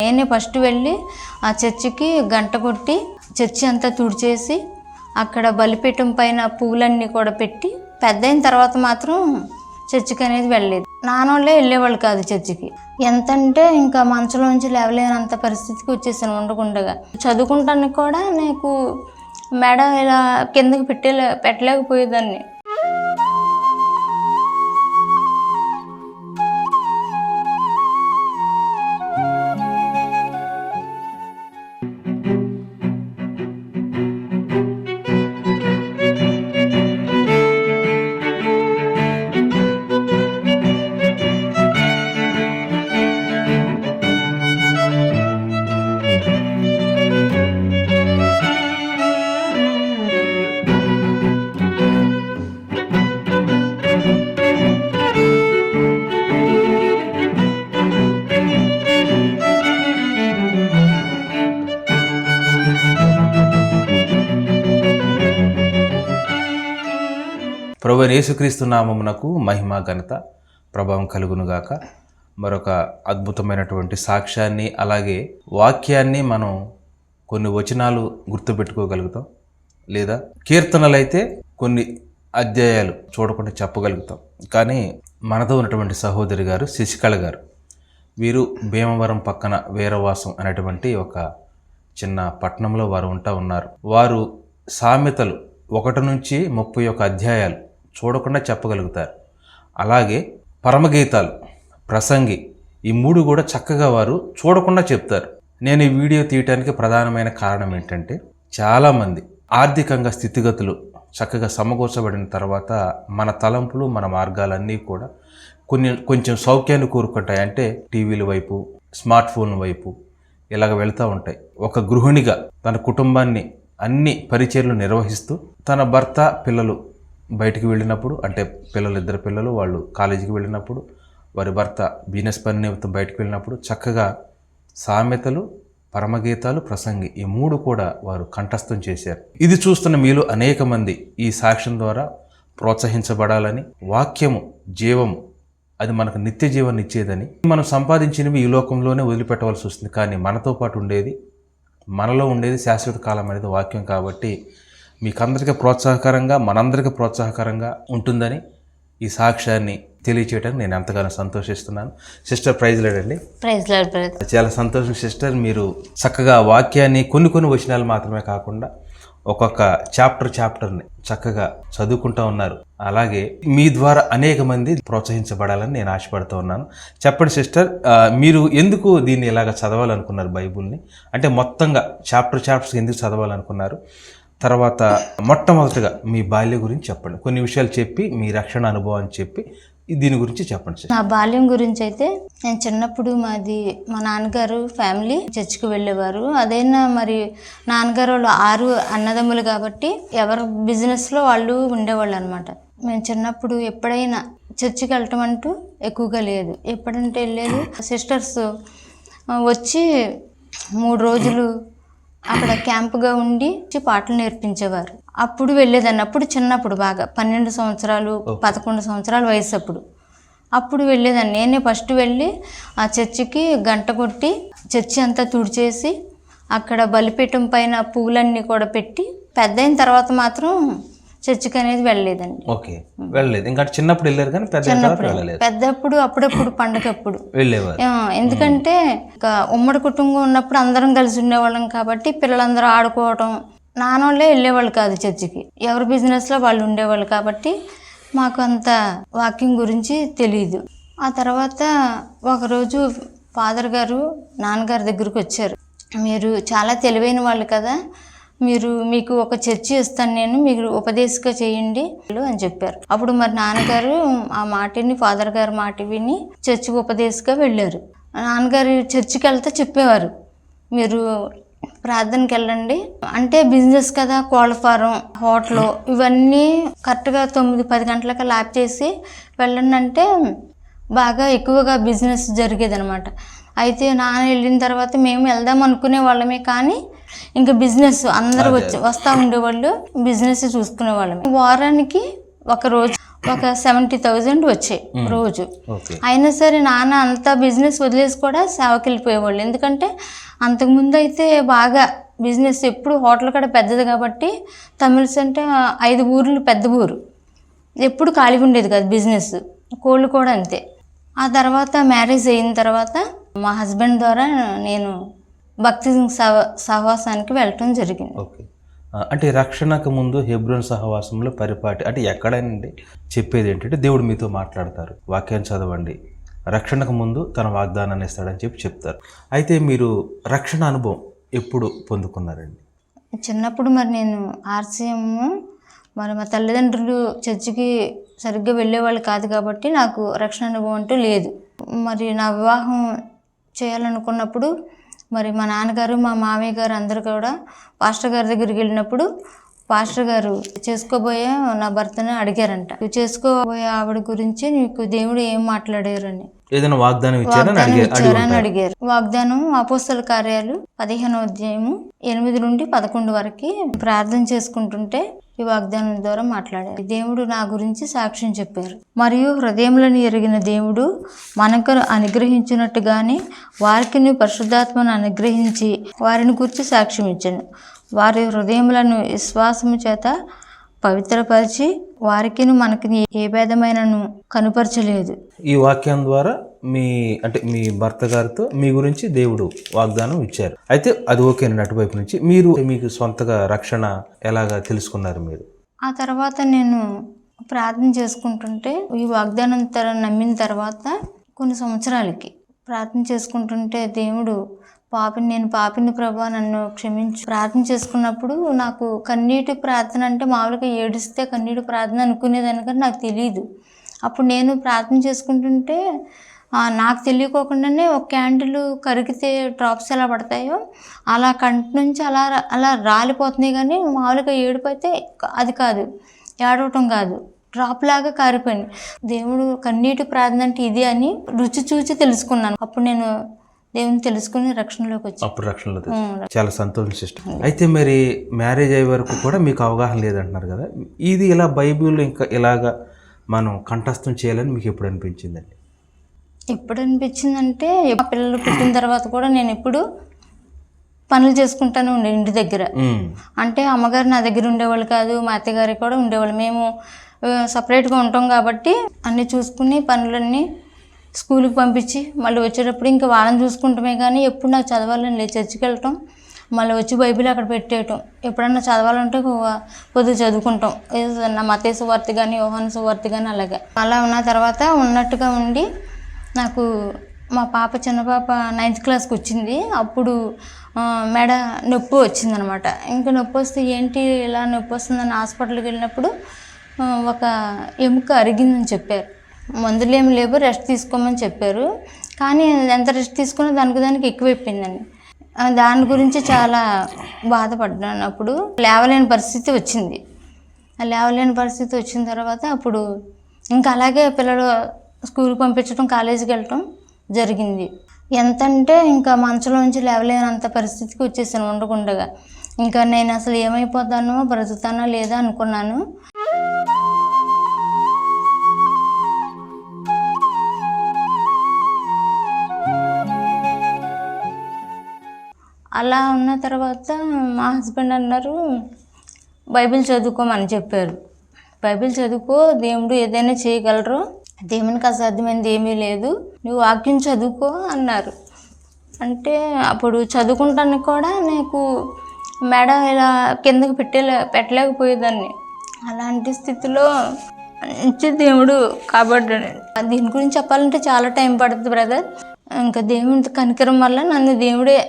నేనే ఫస్ట్ వెళ్ళి ఆ చర్చికి గంట కొట్టి చర్చి అంతా తుడిచేసి అక్కడ బలిపీఠం పైన పువ్వులన్నీ కూడా పెట్టి పెద్ద అయిన తర్వాత మాత్రం చర్చికి అనేది వెళ్ళలేదు. నాన్నోళ్ళే వెళ్ళేవాళ్ళు కాదు చర్చికి. ఎంతంటే ఇంకా మంచంలోంచి లేవలేనంత పరిస్థితికి వచ్చేసాను ఉండకుండగా. చదువుకుంటానికి కూడా నాకు మెడ ఇలా కిందకి పెట్టలేకపోయేదాన్ని. ప్రభువైన యేసుక్రీస్తు నామమునకు మహిమ ఘనత ప్రభావం కలుగునుగాక. మరొక అద్భుతమైనటువంటి సాక్ష్యాన్ని అలాగే వాక్యాన్ని మనం కొన్ని వచనాలు గుర్తుపెట్టుకోగలుగుతాం, లేదా కీర్తనలైతే కొన్ని అధ్యాయాలు చూడకుండా చెప్పగలుగుతాం. కానీ మనతో ఉన్నటువంటి సహోదరి గారు శశికళ గారు, వీరు భీమవరం పక్కన వీరవాసం అనేటువంటి ఒక చిన్న పట్టణంలో వారు ఉన్నారు. వారు సామెతలు 1 నుంచి 31 అధ్యాయాలు చూడకుండా చెప్పగలుగుతారు. అలాగే పరమగీతాలు, ప్రసంగి, ఈ 3 కూడా చక్కగా వారు చూడకుండా చెప్తారు. నేను ఈ వీడియో తీయటానికి ప్రధానమైన కారణం ఏంటంటే, చాలామంది ఆర్థికంగా స్థితిగతులు చక్కగా సమకూర్చబడిన తర్వాత మన తలంపులు, మన మార్గాలన్నీ కూడా కొంచెం సౌఖ్యాన్ని కోరుకుంటాయి. అంటే టీవీల వైపు, స్మార్ట్ ఫోన్ వైపు ఇలాగ వెళ్తూ ఉంటాయి. ఒక గృహిణిగా తన కుటుంబాన్ని అన్ని పరిచర్లు నిర్వహిస్తూ తన భర్త, పిల్లలు బయటికి వెళ్ళినప్పుడు, అంటే ఇద్దరు పిల్లలు వాళ్ళు కాలేజీకి వెళ్ళినప్పుడు, వారి భర్త బిజినెస్ పని నిమిత్తం బయటికి వెళ్ళినప్పుడు చక్కగా సామెతలు, పరమగీతాలు, ప్రసంగి, ఈ 3 కూడా వారు కంఠస్థం చేశారు. ఇది చూస్తున్న మీలో అనేక మంది ఈ సాక్ష్యం ద్వారా ప్రోత్సహించబడాలని, వాక్యము జీవము, అది మనకు నిత్య జీవాన్ని ఇచ్చేదని, మనం సంపాదించినవి ఈ లోకంలోనే వదిలిపెట్టవలసి వస్తుంది. కానీ మనతో పాటు ఉండేది, మనలో ఉండేది శాశ్వత కాలం అనేది వాక్యం. కాబట్టి మీకందరికీ ప్రోత్సాహకరంగా, మనందరికీ ప్రోత్సాహకరంగా ఉంటుందని ఈ సాక్ష్యాన్ని తెలియచేయడానికి నేను ఎంతగానో సంతోషిస్తున్నాను. సిస్టర్, ప్రైజ్ లేడండి. చాలా సంతోషం సిస్టర్. మీరు చక్కగా వాక్యాన్ని కొన్ని వచనాలు మాత్రమే కాకుండా ఒక్కొక్క చాప్టర్ని చక్కగా చదువుకుంటూ ఉన్నారు. అలాగే మీ ద్వారా అనేక మంది ప్రోత్సహించబడాలని నేను ఆశపడుతూ ఉన్నాను. చెప్పండి సిస్టర్, మీరు ఎందుకు దీన్ని ఇలాగ చదవాలనుకున్నారు బైబుల్ని? అంటే మొత్తంగా చాప్టర్స్ ఎందుకు చదవాలనుకున్నారు? తర్వాత మొట్టమొదటిగా మీ బాల్యం గురించి చెప్పండి. కొన్ని విషయాలు చెప్పి మీ రక్షణ అనుభవాన్ని చెప్పి దీని గురించి చెప్పండి. నా బాల్యం గురించి అయితే, నేను చిన్నప్పుడు మా నాన్నగారు ఫ్యామిలీ చర్చికి వెళ్ళేవారు. అదైనా మరి నాన్నగారు వాళ్ళు 6 అన్నదమ్ములు కాబట్టి ఎవరు బిజినెస్లో వాళ్ళు ఉండేవాళ్ళు అనమాట. మేము చిన్నప్పుడు ఎప్పుడైనా చర్చికి వెళ్ళటం అంటూ ఎక్కువగా లేదు. ఎప్పుడంటే వెళ్ళేది, సిస్టర్స్ వచ్చి 3 రోజులు అక్కడ క్యాంపుగా ఉండి పాటలు నేర్పించేవారు. అప్పుడు వెళ్ళేదాన్ని. అప్పుడు చిన్నప్పుడు బాగా 12 సంవత్సరాలు 11 సంవత్సరాల వయసు అప్పుడు వెళ్ళేదాన్ని. నేనే ఫస్ట్ వెళ్ళి ఆ చర్చికి గంట కొట్టి చర్చి అంతా తుడిచేసి అక్కడ బలిపీఠం పైన పువ్వులన్నీ కూడా పెట్టి పెద్ద అయిన తర్వాత మాత్రం చర్చికి అనేది వెళ్ళలేదండి. ఓకే, వెళ్ళలేదు. ఇంకా చిన్నప్పుడు వెళ్ళారు కానీ పెద్దప్పుడు అప్పుడప్పుడు పండగప్పుడు వెళ్ళేవారు. ఎందుకంటే ఉమ్మడి కుటుంబం ఉన్నప్పుడు అందరం కలిసి ఉండేవాళ్ళం కాబట్టి పిల్లలందరూ ఆడుకోవటం, నాన్నోళ్ళే వెళ్ళేవాళ్ళు కాదు చర్చికి. ఎవరి బిజినెస్లో వాళ్ళు ఉండేవాళ్ళు కాబట్టి మాకు అంత వాకింగ్ గురించి తెలియదు. ఆ తర్వాత ఒకరోజు ఫాదర్ గారు నాన్నగారి దగ్గరకు వచ్చారు. మీరు చాలా తెలివైన వాళ్ళు కదా, మీకు ఒక చర్చి ఇస్తాను నేను, మీరు ఉపదేశిక చేయండి అని చెప్పారు. అప్పుడు మరి నాన్నగారు ఆ మాటని, ఫాదర్ గారి మాట విని చర్చికి ఉపదేశిగా వెళ్ళారు. నాన్నగారు చర్చికి వెళ్తే చెప్పేవారు, మీరు ప్రార్థనకి వెళ్ళండి, అంటే బిజినెస్ కదా, కోళ్ళ ఫారం, హోటల్, ఇవన్నీ కరెక్ట్గా 9-10 గంటలకు ల్యాప్ చేసి వెళ్ళండి అంటే బాగా ఎక్కువగా బిజినెస్ జరిగేదనమాట. అయితే నాన్న వెళ్ళిన తర్వాత మేము వెళ్దాం అనుకునే వాళ్ళమే, కానీ ఇంకా బిజినెస్ అందరూ వస్తూ ఉండేవాళ్ళు, బిజినెస్ చూసుకునే వాళ్ళమే. వారానికి ఒక రోజు ఒక 70,000 వచ్చాయి రోజు. ఓకే. అయినా సరే నాన్న అంతా బిజినెస్ వదిలేసి కూడా సేవకి వెళ్ళిపోయేవాళ్ళు. ఎందుకంటే అంతకుముందు అయితే బాగా బిజినెస్ ఎప్పుడు హోటల్ కూడా పెద్దది కాబట్టి తమిళస్ అంటే 5 ఊర్లు పెద్ద ఊరు, ఎప్పుడు ఖాళీగా ఉండేది కాదు బిజినెస్. కోళ్ళు కూడా అంతే. ఆ తర్వాత మ్యారేజ్ అయిన తర్వాత మా హస్బెండ్ ద్వారా నేను భక్తి సహవాసానికి వెళ్ళటం జరిగింది. ఓకే. అంటే రక్షణకు ముందు హెబ్రోన్ సహవాసంలో పరిపాటి అంటే ఎక్కడైనా చెప్పేది ఏంటంటే దేవుడు మీతో మాట్లాడతారు, వాక్యాన్ని చదవండి, రక్షణకు ముందు తన వాగ్దానాన్ని ఇస్తాడని చెప్తారు. అయితే మీరు రక్షణ అనుభవం ఎప్పుడు పొందుకున్నారండి? చిన్నప్పుడు మరి నేను ఆర్సీఎం మరి మా తల్లిదండ్రులు చర్చికి సరిగ్గా వెళ్ళేవాళ్ళు కాదు కాబట్టి నాకు రక్షణ అనుభవం అంటూ లేదు. మరి నా వివాహం చేయాలనుకున్నప్పుడు మరి మా నాన్నగారు మా మామయ్య గారు అందరూ కూడా పాస్టర్ గారి దగ్గరికి వెళ్ళినప్పుడు పాస్టర్ గారు చేసుకోబోయే నా భర్తను అడిగారంట, చేసుకోబోయే ఆవిడ గురించి నీకు దేవుడు ఏం మాట్లాడారని, ఏదైనా వాగ్దానం ఇచ్చారని అడిగారు. వాగ్దానం అపోస్తల కార్యాలు 15వ అధ్యాయము 8 నుండి 11 వరకు ప్రార్థన చేసుకుంటుంటే ఈ వాగ్దానం ద్వారా మాట్లాడారు. దేవుడు నా గురించి సాక్ష్యం చెప్పారు. మరియు హృదయములను ఎరిగిన దేవుడు మనకు అనుగ్రహించినట్టుగానే వారికి పరిశుద్ధాత్మను అనుగ్రహించి వారిని గురించి సాక్ష్యం ఇచ్చాను. వారి హృదయములను విశ్వాసము చేత పవిత్రపరిచి వారికి మనకి ఏ భేదమైనను కనుపరచలేదు. ఈ వాక్యం ద్వారా మీ భర్త గారితో మీ గురించి దేవుడు వాగ్దానం ఇచ్చారు. అయితే అది ఓకేనండి. అటువైపు నుంచి మీకు సొంతగా రక్షణ ఎలాగా తెలుసుకున్నారు మీరు? ఆ తర్వాత నేను ప్రార్థన చేసుకుంటుంటే ఈ వాగ్దానం నమ్మిన తర్వాత కొన్ని సంవత్సరాలకి ప్రార్థన చేసుకుంటుంటే దేవుడు నేను పాపిని ప్రభా నన్ను క్షమించు ప్రార్థన చేసుకున్నప్పుడు నాకు కన్నీటి ప్రార్థన అంటే మామూలుగా ఏడిస్తే కన్నీటి ప్రార్థన అనుకునేదాన్ని కానీ నాకు తెలియదు. అప్పుడు నేను ప్రార్థన చేసుకుంటుంటే నాకు తెలియకోకుండానే ఒక క్యాండిల్ కరిగితే డ్రాప్స్ ఎలా పడతాయో అలా కంటి నుంచి అలా అలా రాలిపోతున్నాయి. కానీ మామూలుగా ఏడిపోతే అది కాదు, ఏడవటం కాదు, డ్రాప్ లాగా కారిపోయింది. దేవుడు కన్నీటి ప్రార్థన అంటే ఇది అని రుచి చూచి తెలుసుకున్నాను. అప్పుడు నేను దేవుని తెలుసుకుని రక్షణలోకి వచ్చి అప్పుడు రక్షణలో చాలా సంతోషం సిస్టర్. అయితే మరి మ్యారేజ్ అయ్యే వరకు కూడా మీకు అవగాహన లేదంటున్నారు కదా, ఇది ఇలా బైబిల్ ఇంకా ఇలాగా మనం కంఠస్థం చేయాలని మీకు ఎప్పుడు అనిపించిందండి? ఎప్పుడు అనిపించిందంటే పిల్లలు పుట్టిన తర్వాత కూడా నేను ఎప్పుడు పనులు చేసుకుంటానే ఉండే ఇంటి దగ్గర. అంటే అమ్మగారు నా దగ్గర ఉండేవాళ్ళు కాదు, మా అత్తగారి కూడా ఉండేవాళ్ళు. మేము సపరేట్గా ఉంటాం కాబట్టి అన్నీ చూసుకుని పనులన్నీ స్కూల్కి పంపించి మళ్ళీ వచ్చేటప్పుడు ఇంకా వాళ్ళని చూసుకుంటామే. కానీ ఎప్పుడు నాకు చదవాలని లేదు. చర్చికి వెళ్ళటం, మళ్ళీ వచ్చి బైబిల్ అక్కడ పెట్టేయటం. ఎప్పుడన్నా చదవాలంటే కొద్దిగా చదువుకుంటాం. నా మత్తయి సువార్త కానీ యోహాను సువార్త కానీ అలాగే అలా ఉన్న తర్వాత ఉన్నట్టుగా ఉండి నాకు మా పాప చిన్న పాప 9th క్లాస్కి వచ్చింది. అప్పుడు మెడ నొప్పి వచ్చిందనమాట. ఇంకా నొప్పి వస్తే ఏంటి ఇలా నొప్పి వస్తుందని హాస్పిటల్కి వెళ్ళినప్పుడు ఒక ఎముక అరిగిందని చెప్పారు. మందులు ఏమి లేవు, రెస్ట్ తీసుకోమని చెప్పారు. కానీ ఎంత రెస్ట్ తీసుకున్నా దానికి ఎక్కువైపోయిందండి. దాని గురించి చాలా బాధపడ్డాను. అప్పుడు లేవలేని పరిస్థితి వచ్చింది. లేవలేని పరిస్థితి వచ్చిన తర్వాత అప్పుడు ఇంకా అలాగే పిల్లలు స్కూల్కి పంపించడం, కాలేజీకి వెళ్ళటం జరిగింది. ఎంతంటే ఇంకా మంచంలోంచి లేవలేనంత పరిస్థితికి వచ్చేసాను ఉండకుండగా. ఇంకా నేను అసలు ఏమైపోతానో బ్రతుకుతానో లేదా అనుకున్నాను. అలా ఉన్న తర్వాత మా హస్బెండ్ అన్నారు, బైబిల్ చదువుకోమని చెప్పారు. బైబిల్ చదువుకో, దేవుడు ఏదైనా చేయగలరు, దేవునికి అసాధ్యమైనది ఏమీ లేదు, నువ్వు వాక్యం చదువుకో అన్నారు. అంటే అప్పుడు చదువుకుంటానికి కూడా నాకు మెడ ఇలా కిందకి పెట్టలేకపోయేదాన్ని. అలాంటి స్థితిలో నుంచి దేవుడు కాబడ్డాడు. దీని గురించి చెప్పాలంటే చాలా టైం పడుతుంది బ్రదర్. ఇంకా దేవుని కనికరం వల్ల దేవుడే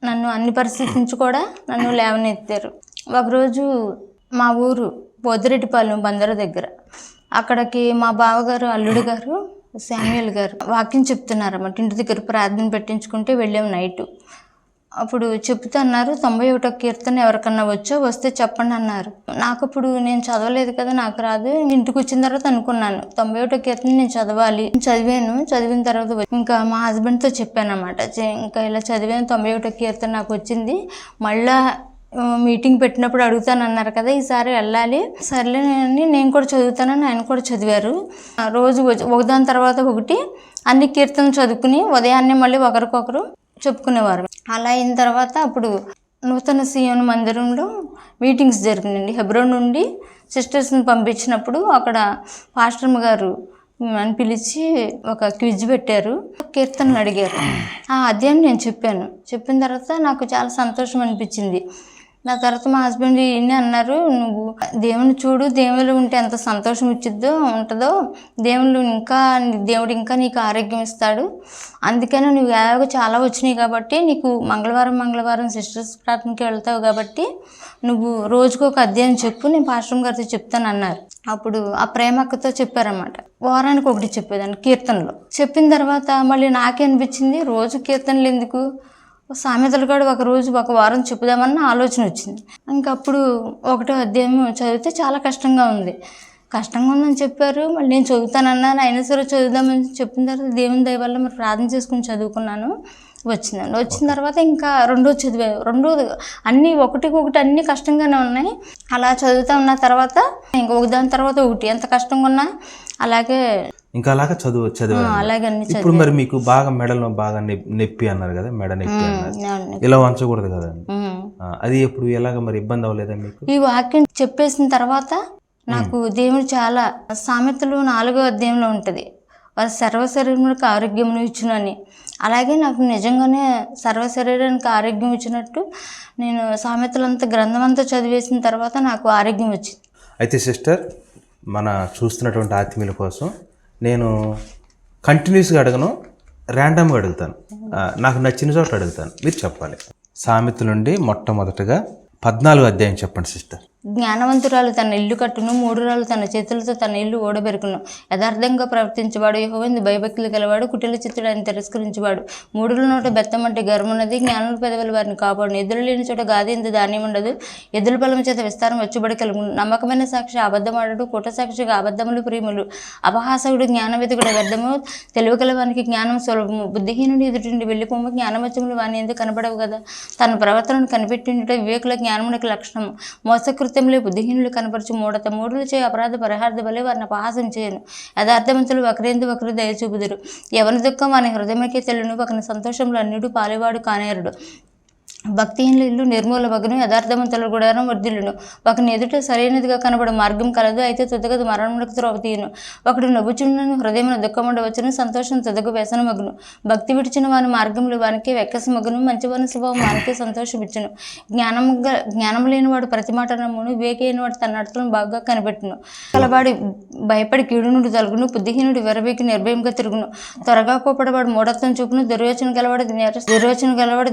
నన్ను అన్ని పరిస్థితి నుంచి కూడా నన్ను లేవనెత్తారు. ఒకరోజు మా ఊరు పోతిరెడ్డిపాలెం బందరు దగ్గర, అక్కడికి మా బావగారు అల్లుడు గారు శామ్యుయల్ గారు వాక్యం చెప్తున్నారన్నమాట. ఇంటి దగ్గర ప్రార్థన పెట్టించుకుంటే వెళ్ళాము నైటు. అప్పుడు చెప్తున్నారు, 91వ కీర్తన ఎవరికన్నా వస్తే చెప్పండి అన్నారు. నాకు అప్పుడు నేను చదవలేదు కదా, నాకు రాదు. ఇంటికి వచ్చిన తర్వాత అనుకున్నాను 91వ కీర్తన నేను చదవాలి. చదివిన తర్వాత ఇంకా మా హస్బెండ్తో చెప్పాను అన్నమాట. ఇంకా ఇలా చదివాను, 91వ కీర్తన నాకు వచ్చింది. మళ్ళా మీటింగ్ పెట్టినప్పుడు అడుగుతానన్నారు కదా, ఈసారి వెళ్ళాలి, సర్లే అని నేను కూడా చదువుతానని ఆయన కూడా చదివారు. రోజు ఒకదాని తర్వాత ఒకటి అన్ని కీర్తనలు చదువుకుని ఉదయాన్నే మళ్ళీ ఒకరికొకరు చెప్పుకునేవారు. అలా అయిన తర్వాత అప్పుడు నూతన సీయోను మందిరంలో మీటింగ్స్ జరిగినాయండి. హెబ్రోన్ నుండి సిస్టర్స్ని పంపించినప్పుడు అక్కడ పాస్టర్మ గారు అని పిలిచి ఒక క్విజ్ పెట్టారు, కీర్తనలు అడిగారు. ఆ అధ్యాయం నేను చెప్పిన తర్వాత నాకు చాలా సంతోషం అనిపించింది. నా తర్వాత మా హస్బెండ్ ఇన్ని అన్నారు, నువ్వు దేవుని చూడు, దేవుళ్ళు ఉంటే ఎంత సంతోషం ఉంటుందో, దేవుడు ఇంకా నీకు ఆరోగ్యం ఇస్తాడు, అందుకని నువ్వు యాగ చాలా వచ్చినాయి కాబట్టి నీకు మంగళవారం సిస్టర్స్ ప్రార్థనకి వెళ్తావు కాబట్టి నువ్వు రోజుకు ఒక అధ్యాయం చెప్పు, నేను పాస్టర్ గారితో చెప్తాను అన్నారు. అప్పుడు ఆ ప్రేమక్కతో చెప్పారన్నమాట, వారానికి ఒకటి చెప్పేదాన్ని కీర్తనలు. చెప్పిన తర్వాత మళ్ళీ నాకే అనిపించింది, రోజు కీర్తనలు ఎందుకు, సామెతలు కూడా ఒక వారం చెప్పుదామన్న ఆలోచన వచ్చింది. ఇంకప్పుడు ఒకటో అధ్యాయం చదివితే చాలా కష్టంగా ఉందని చెప్పారు. మళ్ళీ నేను చదువుతానన్నాను, అయినా సరే చదువుదామని చెప్పిన తర్వాత దేవుని దయ వల్ల మరి ప్రార్థన చేసుకుని చదువుకున్నాను. వచ్చిన తర్వాత ఇంకా రెండోది అన్నీ ఒకటికొకటి అన్నీ కష్టంగానే ఉన్నాయి. అలా చదువుతా ఉన్న తర్వాత ఇంకా ఒకదాని తర్వాత ఒకటి ఎంత కష్టంగా ఉన్నా అలాగే చదివారు. అలాగే ఇప్పుడు మరి మీకు బాగా మెడలో బాగా నొప్పి అన్నారు కదా, మెడ నొప్పి అన్నారు, ఇలా వంచకూడదు కదా, అది ఎప్పుడు ఎలాగ మరి ఇబ్బంది అవ్వలేదా మీకు? ఈ వాక్యం చెప్పేసిన తర్వాత నాకు దేవుడు చాలా, సామెతలు 4వ అధ్యాయంలో ఉంటుంది, వారి సర్వశరీరానికి ఆరోగ్యమును ఇచ్చును అని. అలాగే నాకు నిజంగానే సర్వశరీరానికి ఆరోగ్యం ఇచ్చినట్టు నేను సామెతలంతా గ్రంథం అంతా చదివేసిన తర్వాత నాకు ఆరోగ్యం వచ్చింది. అయితే సిస్టర్, మన చూస్తున్నటువంటి ఆత్మీయుల కోసం నేను కంటిన్యూస్గా అడగను, ర్యాండమ్గా అడుగుతాను, నాకు నచ్చిన చోట అడుగుతాను, మీరు చెప్పాలి. సామెతల నుండి మొట్టమొదటగా 14వ అధ్యాయం చెప్పండి సిస్టర్. జ్ఞానవంతురాలు తన ఇల్లు కట్టును, మూఢురాలు తన చేతులతో తన ఇల్లు ఓడబెరుకును. యథార్థంగా ప్రవర్తించేవాడు, యెహోవాయందు భయభక్తులు గలవాడు, కుటిల చిత్తుడు ఆయన తిరస్కరించేవాడు. మూఢుల నోట బెత్తం అంటే గర్వమున్నది, జ్ఞానుల పెదవులు వారిని కాపాడును. ఎద్దులు లేని చోట గాది ఎంత ధాన్యం ఉండదు, ఎద్దుల బలం చేత విస్తారం వచ్చుబడి కలుగును. నమ్మకమైన సాక్షి అబద్ధమాడడు, కూట సాక్షిగా అబద్ధములు ప్రియములు. అపహాసకుడు జ్ఞానవేదికుడు వ్యర్థము, తెలివి గలవానికి జ్ఞానం సులభము. బుద్ధిహీనుడు ఎదుటి వెళ్ళిపోము, జ్ఞానవచ్చములు వాని ఎందుకు కనబడవు కదా. తన ప్రవర్తనను కనిపెట్టిండుట వివేకుల జ్ఞానమునికి లక్షణము. మోసకృత్యంలో బుద్ధిహీనులు కనపరచు మూఢత. మూఢులు చేయ అపరాధ పరిహార్థ బలే వారిని అపహాసం చేయను. యథార్థవంతులు ఒకరు దయచూపుదురు. ఎవరి దుఃఖం వాని హృదయమకే తెలును, ఒకని సంతోషంలో అన్నిడు పాలేవాడు కానేరుడు. భక్తిహీనుల ఇల్లు నిర్మూలమగును, యథార్థవంతుల గుడారం వర్ధిల్లును. ఒకని ఎదుట సరైనదిగా కనబడ మార్గం కలదు, అయితే తుదగదు మరణములకు త్రోవ తీయును. ఒకడు నవ్వుచుండును, హృదయమున దుఃఖముండవచ్చును, సంతోషం తుదగు వ్యసనమగును. భక్తి విడిచిన వాని మార్గములు వానికే వెక్కసమగును, మంచివాని స్వభావం వానికే సంతోషమిచ్చును. జ్ఞానం లేనివాడు ప్రతి మాట నమ్మును, వివేకి అయినవాడు తన నడతలను బాగా కనిపెట్టును. కలవాడి భయపడి కీడు నుండి తొలగును, బుద్ధిహీనుడు వెరవేకి నిర్భయంగా తిరుగును. త్వరగా కోపడవాడు మూఢత్వం చూపును, దుర్యోచన గలవాడు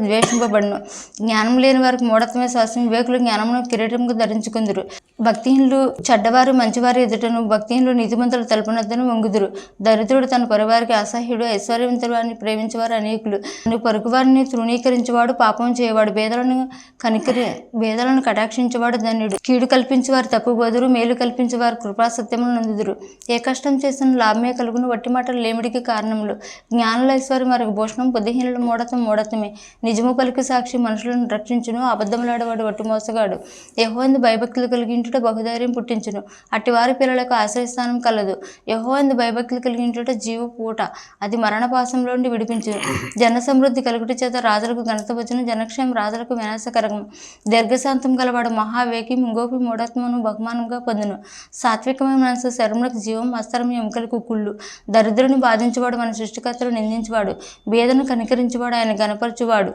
ద్వేషింపబడును. జ్ఞానం లేని వారికి మూఢత్వమే శాస్త్రం, వివేకులు జ్ఞానమును కిరీటంగా ధరించుకుందురు. భక్తిహీనులు చెడ్డవారు మంచివారి ఎదుటను, భక్తిహీనులు నీతిమంతులు తలుపునద్దను వంగుదురు. దరిద్రుడు తన పొరవారికి అసహ్యుడు, ఐశ్వర్యవంతులు వారిని ప్రేమించేవారు అనేకులు. పొరుగు వారిని తృణీకరించేవాడు పాపం చేయవాడు, భేదాలను కటాక్షించేవాడు ధన్యుడు. కీడు కల్పించేవారు తప్పుబోదురు, మేలు కల్పించేవారు కృపాసత్యములు నందుదురు. ఏ కష్టం చేసిన లాభమే కలుగును, వట్టి మాటలు లేమిడికి కారణములు. జ్ఞానుల ఐశ్వర్యం వారికి భూషణం, బుద్ధిహీనుల మూఢత్వమే. నిజము పలికి సాక్షి మనుషులను రక్షించును, అబద్ధములాడవాడు వట్టు మోసగాడు. యెహోవాయందు భయభక్తులు కలిగించుట బహుధైర్యం పుట్టించును, అట్టివారి పిల్లలకు ఆశ్రయస్థానం కలదు. యెహోవాయందు భయభక్తులు కలిగించుట జీవ పూట, అది మరణపాసంలో నుండి విడిపించును. జన సమృద్ధి కలుగుట చేత రాజులకు ఘనత వచ్చును, జనక్షేమం రాజులకు వినాశకరము. దీర్ఘశాంతం గలవాడు మహావేకి, ముంగోపి మూఢత్వమును బహుమానంగా పొందును. సాత్వికమైన మనసు శరములకు జీవం, అస్తరం ఎముకలకు కుళ్ళు. దరిద్రుని బాధించేవాడు మన సృష్టికర్తలు నిందించేవాడు, బేదను కనికరించేవాడు ఆయన గణపరచువాడు.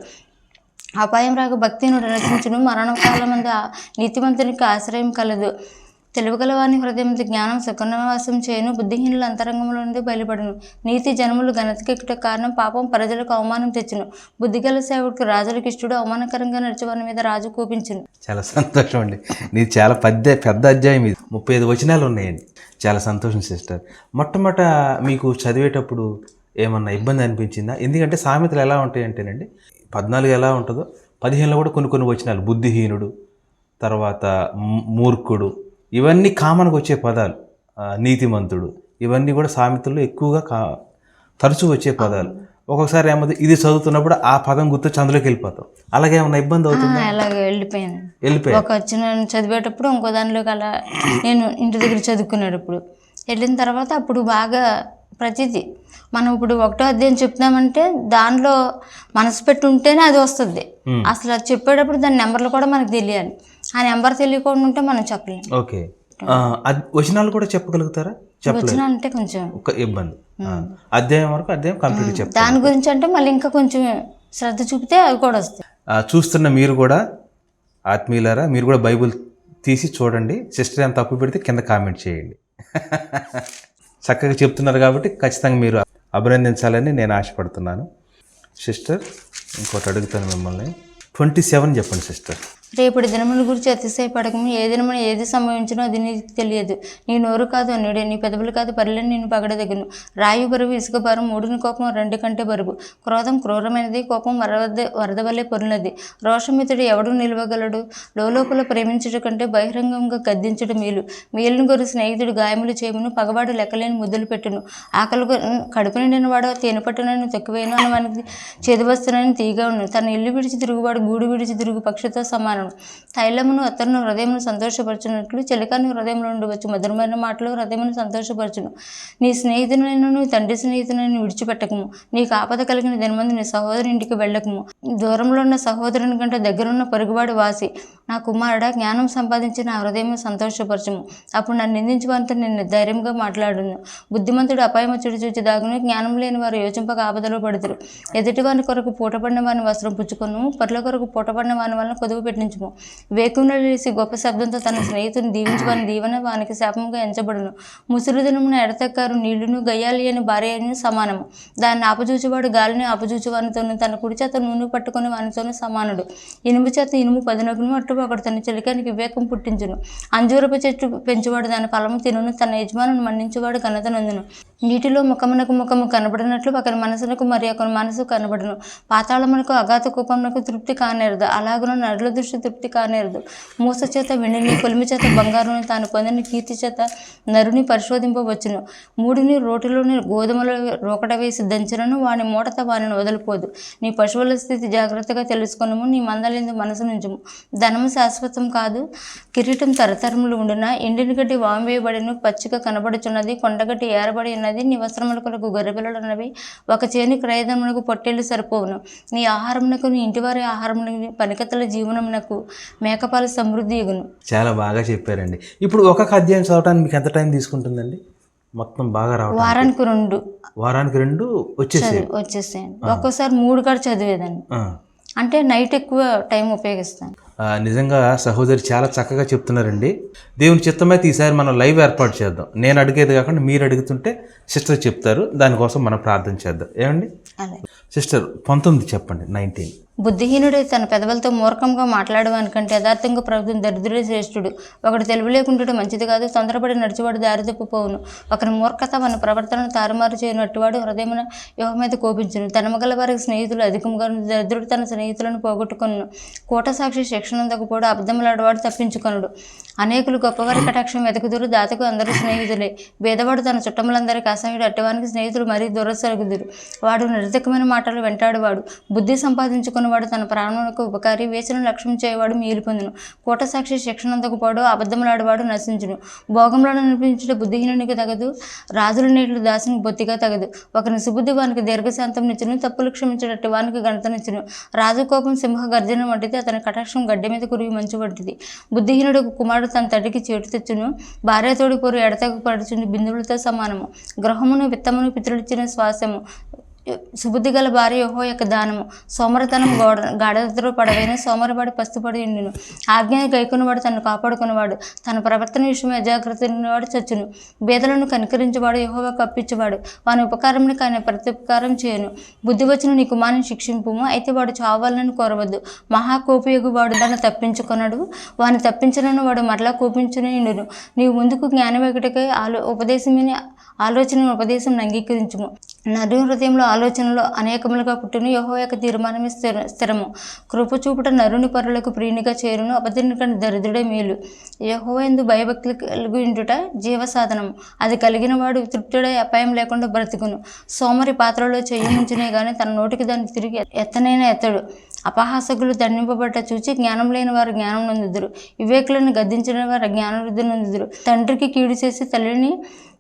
అపాయం రాక భక్తిని రక్షించును, మరణకాలమందు నీతిమంతునికి ఆశ్రయం కలదు. తెలివిగలవాని హృదయం జ్ఞానం సుఖనివాసం చేయను, బుద్ధిహీనుల అంతరంగంలో నుండి బయలుపడును. నీతి జనములు ఘనతకెక్కుట కారణం, పాపం ప్రజలకు అవమానం తెచ్చును. బుద్ధిగల సేవకుడు రాజులకు ఇష్టడు, అవమానకరంగా నడిచేవారి మీద రాజు కోపించును. చాలా సంతోషం అండి, నీది చాలా పెద్ద అధ్యాయం, ఇది 35 వచనాలు ఉన్నాయండి. చాలా సంతోషం సిస్టర్. మొట్టమొదట మీకు చదివేటప్పుడు ఏమన్నా ఇబ్బంది అనిపించిందా? ఎందుకంటే సామెతలు ఎలా ఉంటాయంటేనండి, 14 ఎలా ఉంటుందో 15లో కూడా కొన్ని వచనాలు, బుద్ధిహీనుడు, తర్వాత మూర్ఖుడు, ఇవన్నీ కామన్గా వచ్చే పదాలు, నీతిమంతుడు, ఇవన్నీ కూడా సామెతల్లో ఎక్కువగా తరచూ వచ్చే పదాలు. ఒక్కొక్కసారి ఏమవుతుంది, ఇది చదువుతున్నప్పుడు ఆ పదం గుర్తొచ్చి అందులోకి వెళ్ళిపోతాం. అలాగే ఏమన్నా ఇబ్బంది అవుతుంది? అలాగే వెళ్ళిపోయాను. వెళ్ళిపోయి ఒక వచ్చిన చదివేటప్పుడు ఇంకో దానిలోకి అలా నేను ఇంటి దగ్గర చదువుకునేటప్పుడు వెళ్ళిన తర్వాత అప్పుడు బాగా ప్రతిదీ మనం ఇప్పుడు 1వ అధ్యాయం చెప్తామంటే దానిలో మనసు పెట్టి ఉంటేనే అది వస్తుంది. అసలు అది చెప్పేటప్పుడు దాని నెంబర్లు కూడా మనకు తెలియాలి. ఆ నెంబర్ తెలియకుండా ఉంటే మనం చెప్పలేము. ఓకే. వచనాలు కూడా చెప్పగలుగుతారా? వచ్చిన అంటే కొంచెం ఒక ఇబ్బంది. అధ్యాయం వరకు అధ్యాయం కంప్లీట్ చెప్తారు. దాని గురించి అంటే మళ్ళీ ఇంకా కొంచెం శ్రద్ధ చూపితే అవి కూడా వస్తాయి. చూస్తున్న మీరు కూడా ఆత్మీయులారా, మీరు కూడా బైబిల్ తీసి చూడండి. సిస్టర్ ఏం తప్పు పెడితే కింద కామెంట్ చేయండి. చక్కగా చెప్తున్నారు కాబట్టి ఖచ్చితంగా మీరు అభినందించాలని నేను ఆశపడుతున్నాను. సిస్టర్ ఇంకోటి అడుగుతాను మిమ్మల్ని. 27 చెప్పండి సిస్టర్. రేపటి దినముల గురించి అతిశయపడకము. ఏ దినమున ఏది సంభవించినో అది నీకు తెలియదు. నీ నోరు కాదు అన్నుడే, నీ పెదవులు కాదు పరిలని నేను పగడదగును. రాయి బరువు, ఇసుక భారం, మూడుని కోపం 2 కంటే బరువు. క్రోధం క్రూరమైనది, కోపం వరద వలె పొరునది. రోషమితుడు ఎవడు నిలవగలడు? లోపల ప్రేమించుట కంటే బహిరంగంగా గద్దించుట మేలు. మేలును గొరు స్నేహితుడు గాయములు చేయును, పగవాడు లెక్కలేని ముద్దులు పెట్టును. ఆకలి కడుపు నిండిన వాడు తేనె పట్టునని తక్కువేను అని వానికి చేదువస్తునని తీగా ఉన్ను. తన ఇల్లు విడిచి తిరుగువాడు గూడు విడిచి తిరుగు పక్షితో సమానం. తైలమును అత్తరును హృదయమును సంతోషపరచునట్లు చెలికాని హృదయంలో ఉండవచ్చు. మధురమైన మాటలు హృదయమును సంతోషపరచును. నీ స్నేహితునైనను తండ్రి స్నేహితునైనా విడిచిపెట్టకము. నీకు ఆపద కలిగిన దినమందు నీ సహోదరుని ఇంటికి వెళ్ళకము. దూరంలో ఉన్న సహోదరుని కంటే దగ్గరున్న పొరుగువాడు వాసి. నా కుమారుడా, జ్ఞానం సంపాదించి నా హృదయం సంతోషపరచము. అప్పుడు నన్ను నిందించి వారితో నేను ధైర్యంగా మాట్లాడును. బుద్ధిమంతుడు అపాయము చూచి దాగును, జ్ఞానం లేని వారు యోచింపక ఆపదలో పడుతురు. ఎదుటి వాని కొరకు పూటపడిన వాని వస్త్రం పుచ్చుకొను, పరుల కొరకు పూటపడిన వాని వలన కొదువు పెట్టించుము. వేకున లేసి గొప్ప శబ్దంతో తన స్నేహితుని దీవించి వాని దీవెన వానికి శాపంగా ఎంచబడును. ముసురు దినమున ఎడతెక్కారు నీళ్లును గయ్యాలి అని భార్య అని సమానము. దాన్ని ఆపజూచువాడు గాలిని ఆపజూచు వానితోను, తన కుడి చేత నూనె పట్టుకుని వానితోనూ సమానుడు. ఇనుము చేత ఇనుము పదునగును, అట్టు ఒకడు తన చెలికానికి వివేకం పుట్టించును. అంజూరపు చెట్టు పెంచువాడు దాని ఫలము తినును, తన యజమానును మన్నించువాడు ఘనత నందును. నీటిలో ముఖమునకు ముఖము కనబడినట్లు ఒకరి మనసునకు మరి ఒకరి మనసు కనబడును. పాతాళమునకు అగాధ కూపమునకు తృప్తి కానేరదు, అలాగున నరుల దృష్టి తృప్తి కానేరదు. మూస చేత వెండిని, కొలిమి చేత బంగారుని, తాను పొందిన కీర్తి చేత నరుని పరిశోధింపవచ్చును. మూడిని రోటిలోని గోధుమలు రోకట వేసి దంచినను వాని మూటత వానిని వదిలిపోదు. నీ పశువుల స్థితి జాగ్రత్తగా తెలుసుకొనుము, నీ మందలిందు మనసు నుంచుము. ధనము శాశ్వతం కాదు, కిరీటం తరతరములు ఉండున. ఎండిన గడ్డి వామివేయబడిను, పచ్చిక కనబడుచున్నది, కొండగడ్డి ఏరబడి ఉన్నది. నీ వస్త్రముల కొరకు గొర్రెపిల్లలున్నవి, ఒక చేని క్రయధనమునకు పొట్టేళ్లు సరిపోవును. నీ ఆహారమునకు, నీ ఇంటివారి ఆహారమునకు, పనికత్తల జీవనమునకు మేకపాలు సమృద్ధి ఎగును. చాలా బాగా చెప్పారండి. ఇప్పుడు ఒక్కొక్క అధ్యాయం చదవడానికి మీకు ఎంత టైం తీసుకుంటుందండి? మొత్తం బాగా రావడం వారానికి 2 వచ్చేసాయండి. ఒక్కోసారి 3 కూడా చదివేదాన్ని. అంటే నైట్ ఎక్కువ టైం ఉపయోగిస్తాను. నిజంగా సహోదరి చాలా చక్కగా చెప్తున్నారండి. దేవుని చిత్తమైతే ఈసారి మనం లైవ్ ఏర్పాటు చేద్దాం. నేను అడిగేది కాకుండా మీరు అడుగుతుంటే సిస్టర్ చెప్తారు, దానికోసం మనం ప్రార్థన చేద్దాం. ఏమండి సిస్టర్? 19 చెప్పండి. 19. బుద్ధిహీనుడే తన పెదవులతో మూర్ఖంగా మాట్లాడేవానికంటే యథార్థంగా ప్రభుత్వం దరిద్రుడే శ్రేష్ఠుడు. ఒకటి తెలివి లేకుంటే మంచిది కాదు, తొందరపడి నడిచేవాడు దారి తప్పిపోవును. ఒకరి మూర్ఖత మన ప్రవర్తనను తారుమారు చేయనట్టువాడు హృదయమున యెహోవా మీద కోపించును. తనమగల వారికి స్నేహితులు అధికంగా, దరిద్రుడు తన స్నేహితులను పోగొట్టుకొను. కోట సాక్షి శిక్షణందకపోడు, అబద్ధములాడవాడు తప్పించుకొనుడు. అనేకులు గొప్పవారి కటాక్షం వెతుకుదురు, దాతకు అందరూ స్నేహితులే. భేదవాడు తన చుట్టములందరికీ అసహ్యుడు, అట్టవానికి స్నేహితులు మరీ దురసరుగుదురు. వాడు నిరర్థకమైన మాటలు వెంటాడువాడు, బుద్ధి సంపాదించుకుని వాడు తన ప్రాణములకు ఉపకారి. వేసను లక్ష్యం చేయవాడు మేలు పొందును. కోట సాక్షి శిక్షణందకపోడు, అబద్ధములాడవాడు నశించును. భోగంలో అనిపించుట బుద్ధిహీనునికి తగదు, రాజుల నీళ్లు దాసునికి బొత్తిగా తగదు. ఒకరిని సుబుద్ధి వానికి దీర్ఘశాంతం నిచ్చును, తప్పులు క్షమించేటట్టు వానికి ఘనతనిచ్చును. రాజు కోపం సింహ గర్జన వంటిది, అతని కటాక్షం గడ్డి మీద కురివి మంచు వంటిది. బుద్ధిహీనుడు కుమారుడు తన తండ్రికి చేటు తెచ్చును, భార్య తోడి పొరు ఎడతెగ పడుచుండి బిందువులతో సమానము. గృహమును విత్తమును పితరులిచ్చిన శ్వాసము. సుబుద్ధి గల భార్య యెహోవా యొక్క దానము. సోమరతనం గాఢతలో పడవైన, సోమరపడి పస్తుపడి ఉండును. ఆజ్ఞని గైకొనివాడు తను కాపాడుకునేవాడు, తన ప్రవర్తన విషయం అజాగ్రత్త ఉన్నవాడు చచ్చును. బేదలను కనికరించేవాడు యెహోవాకు అప్పించేవాడు, వాని ఉపకారంని ఆయన ప్రత్యుపకారం చేయను. బుద్ధి వచ్చిన నీ కుమారుని శిక్షింపుము, అయితే వాడు చావాలని కోరవద్దు. మహాకోపయోగు వాడు దాన్ని తప్పించుకొనడు, వాని తప్పించనను వాడు మరలా కోపించునే ఉండును. నీవు ముందుకు జ్ఞానం ఒకటికై ఉపదేశం ఉపదేశం అంగీకరించుము. నరు హృదయంలో ఆలోచనలో అనేకములుగా పుట్టును, యెహోవా యొక్క తీర్మానమే స్థిరము. కృప చూపుట నరుని పరులకు ప్రియునిగా చేరును, అబద్ధుని కంటే దరిద్రుడే మేలు. యెహోవా యందు భయభక్తులు కలిగిండుట జీవసాధనము, అది కలిగిన వాడు తృప్తుడై అపాయం లేకుండా బ్రతుకును. సోమరి పాత్రలో చెయ్యముంచునే గాని తన నోటికి దాన్ని తిరిగి ఎత్తనైనా ఎత్తడు. అపహాసకులు దండింపబడ్డ చూచి జ్ఞానం లేని వారు జ్ఞానం నొందుదురు, వివేకులను గద్దించిన వారు జ్ఞానవృద్ధి నొందుదురు. తండ్రికి కీడు చేసి తల్లిని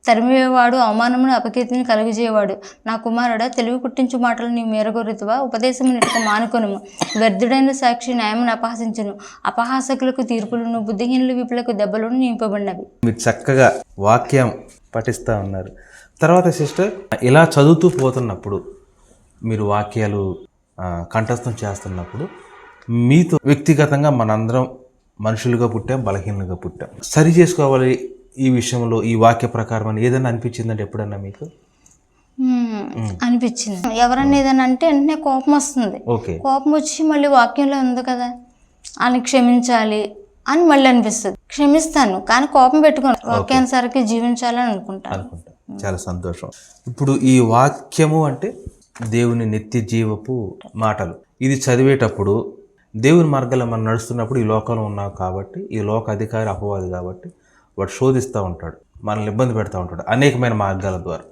తరిమివేవాడు అవమానమును అపకీర్తిని కలుగజేయవాడు. నా కుమారుడా, తెలివి పుట్టించు మాటలు నీవు మేరగొరుతువా? ఉపదేశము నిటక మానుకొనుము. వ్యర్థుడైన సాక్షి న్యాయమును అపహసించును, అపహాసకులకు తీర్పులను బుద్ధిహీనుల విపులకు దెబ్బలను నింపబడినవి. మీరు చక్కగా వాక్యం పఠిస్తూ ఉన్నారు. తర్వాత సిస్టర్, ఇలా చదువుతూ పోతున్నప్పుడు మీరు వాక్యాలు కంఠస్థం చేస్తున్నప్పుడు మీతో వ్యక్తిగతంగా మనందరం మనుషులుగా పుట్టాం, బలహీనంగా పుట్టాం, సరి చేసుకోవాలి ఈ విషయంలో ఈ వాక్య ప్రకారం అని ఏదైనా అనిపించిందంటే ఎప్పుడన్నా మీకు? అనిపించింది. ఎవరన్నా ఏదైనా అంటే వెంటనే కోపం వస్తుంది. ఓకే, కోపం వచ్చి మళ్ళీ వాక్యంలో ఉంది కదా అని క్షమించాలి అని మళ్ళీ అనిపిస్తుంది. క్షమిస్తాను కానీ కోపం పెట్టుకోను, వాక్యానుసారికి జీవించాలని అనుకుంటా. చాలా సంతోషం. ఇప్పుడు ఈ వాక్యము అంటే దేవుని నిత్య జీవపు మాటలు. ఇది చదివేటప్పుడు దేవుని మార్గాల్లో మనం నడుస్తున్నప్పుడు ఈ లోకంలో ఉన్నాం కాబట్టి, ఈ లోక అధికారి అపవాది కాబట్టి వాడు శోధిస్తూ ఉంటాడు, మనల్ని ఇబ్బంది పెడతా ఉంటాడు అనేకమైన మార్గాల ద్వారా.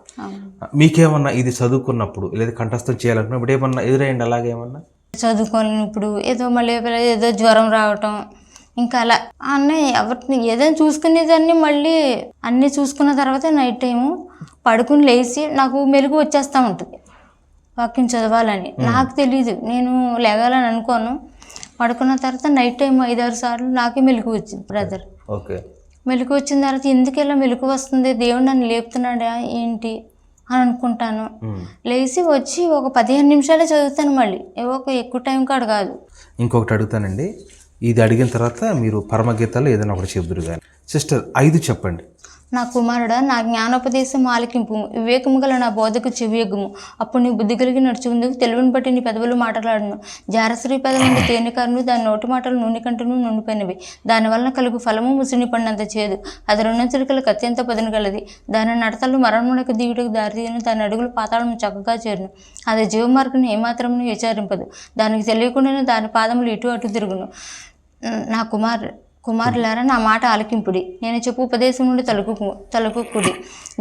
మీకేమన్నా ఇది చదువుకున్నప్పుడు లేదా కంఠస్థం చేయాలనుకున్నప్పుడు ఏమన్నా ఎదురైంది అలాగేమన్నా? చదువుకోలేనప్పుడు మళ్ళీ ఏదో జ్వరం రావటం, ఇంకా అలా ఎవరిని ఏదైనా చూసుకునేదాన్ని మళ్ళీ అన్నీ చూసుకున్న తర్వాత నైట్ టైము పడుకుని లేచి నాకు మెలుగు వచ్చేస్తూ ఉంటుంది వాక్యం చదవాలని. నాకు తెలీదు, నేను లేగాలని అనుకోను. పడుకున్న తర్వాత నైట్ టైం 5-6 సార్లు నాకే మెలుగు వచ్చింది బ్రదర్. ఓకే, మెలుగు వచ్చిన తర్వాత ఎందుకు ఇలా మెలుగు వస్తుంది, దేవుడు నన్ను లేపుతున్నాడా ఏంటి అని అనుకుంటాను. లేచి వచ్చి ఒక 15 నిమిషాలే చదువుతాను, మళ్ళీ ఎక్కువ టైం కాదు కాదు. ఇంకొకటి అడుగుతానండి, ఇది అడిగిన తర్వాత మీరు పరమగీతాలు ఏదైనా ఒకటి చెబుదురు కానీ. సిస్టర్ 5 చెప్పండి. నా కుమారుడా, నా జ్ఞానోపదేశం ఆలకింపు, వివేకము గల నా బోధకు చెవియొగ్గుము. అప్పుడు నీ బుద్ధి కలిగి నడుచుకుందుకు, తెలివిని బట్టి నీ పెదవులు మాట్లాడను. జారశ్రీ పెదవులు తేనెకారును, దాని నోటి మాటలు నూనె కంటును నుండిపోయినవి. దానివలన కలుగు ఫలము ముసిని పడినంత చేదు, అది 2 చిలుకలకు అత్యంత పదును గలది. దాని నడతలు మరణమునకు దిగుటకు దారితీయను, దాని అడుగులు పాతాళము చక్కగా చేరును. అది జీవమార్గను ఏమాత్రమును విచారింపదు, దానికి తెలియకుండానే దాని పాదములు ఇటు అటు తిరుగును. నా కుమారులారా, నా మాట ఆలకింపుడి, నేను చెప్పు ఉపదేశం నుండి తలకుకుడి.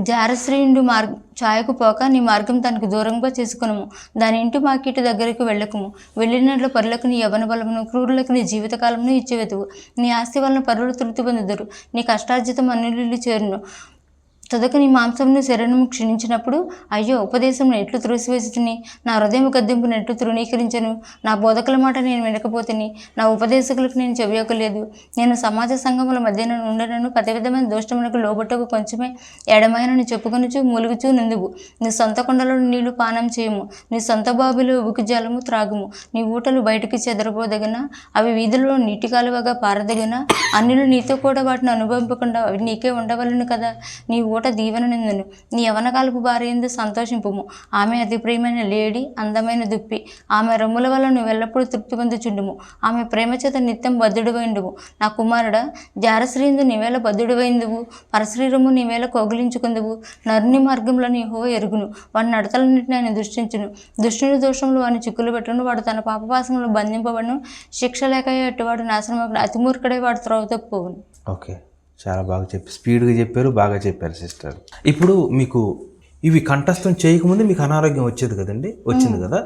జారశ్రీయుడు ఛాయకు పోక నీ మార్గం తనకు దూరంగా చేసుకునము. దాని ఇంటి మాకిటి దగ్గరికి వెళ్ళకము. వెళ్ళినట్లు పరులకు నీ యవ్వన బలమును, క్రూరులకు నీ జీవితకాలమును ఇచ్చివెతువు. నీ ఆస్తి వలన పరులు తృప్తి పొందుదురు, నీ కష్టార్జితం అన్నిళ్ళు చేరును. తొదక నీ మాంసమును శరీరము క్షీణించినప్పుడు, అయ్యో ఉపదేశం ఎట్లు త్రోసివేసిని, నా హృదయం గద్దెంపును ఎట్లు తృణీకరించను. నా బోధకుల మాట నేను వినకపోతేని, నా ఉపదేశకులకు నేను చెవియొక్కలేదు. నేను సమాజ సంఘముల మధ్యన ఉండనను, ప్రతి విధమైన దోషములకు లోబట్టకు కొంచెమే ఎడమైనని చెప్పుకొనుచు మూలుగుచూ నుందువు. నీ సొంత కొండలో నీళ్లు పానం చేయము, నీ సొంత బావిలో ఉబికి జలము త్రాగుము. నీ ఊటలు బయటికి చెదరపోదగిన, అవి వీధులలో నీటి కాలువగా పారదగిన, అన్యులు నీతో కూడా వాటిని అనుభవింపకుండా అవి నీకే ఉండవలను కదా. నీ ఊట దీవెన నిందును, నీ యవనకాలపు భార్య యందు సంతోషింపుము. ఆమె అతి ప్రియమైన లేడి, అందమైన దుప్పి. ఆమె రొమ్ముల వల్ల నువ్వు ఎల్లప్పుడూ తృప్తి పొందుచుండుము. ఆమె ప్రేమ చేత నిత్యం బద్ధుడివైండువు. నా కుమారుడా, జారశ్రీయందు నీవేళ బద్ధుడివైందువు, పరశ్రీ రొమ్ము నీవేళ కోగిలించుకుందువు. నరుని మార్గంలో నీ యెహోవా ఎరుగును, వాడి నడతలన్నింటినీ ఆయన దృష్టించును. దుష్టుని దోషంలో వాడిని చిక్కులు పెట్టును, వాడు తన పాపపాసంలో బంధింపబడును. శిక్ష లేక అట్టువాడు నాశనం, అతి మూర్ఖుడై వాడు త్రోవ తప్పుకోవును. ఓకే, చాలా బాగా స్పీడ్గా చెప్పారు, బాగా చెప్పారు సిస్టర్. ఇప్పుడు మీకు ఇవి కంఠస్థం చేయకముందే మీకు అనారోగ్యం వచ్చేది కదండి, వచ్చింది కదా?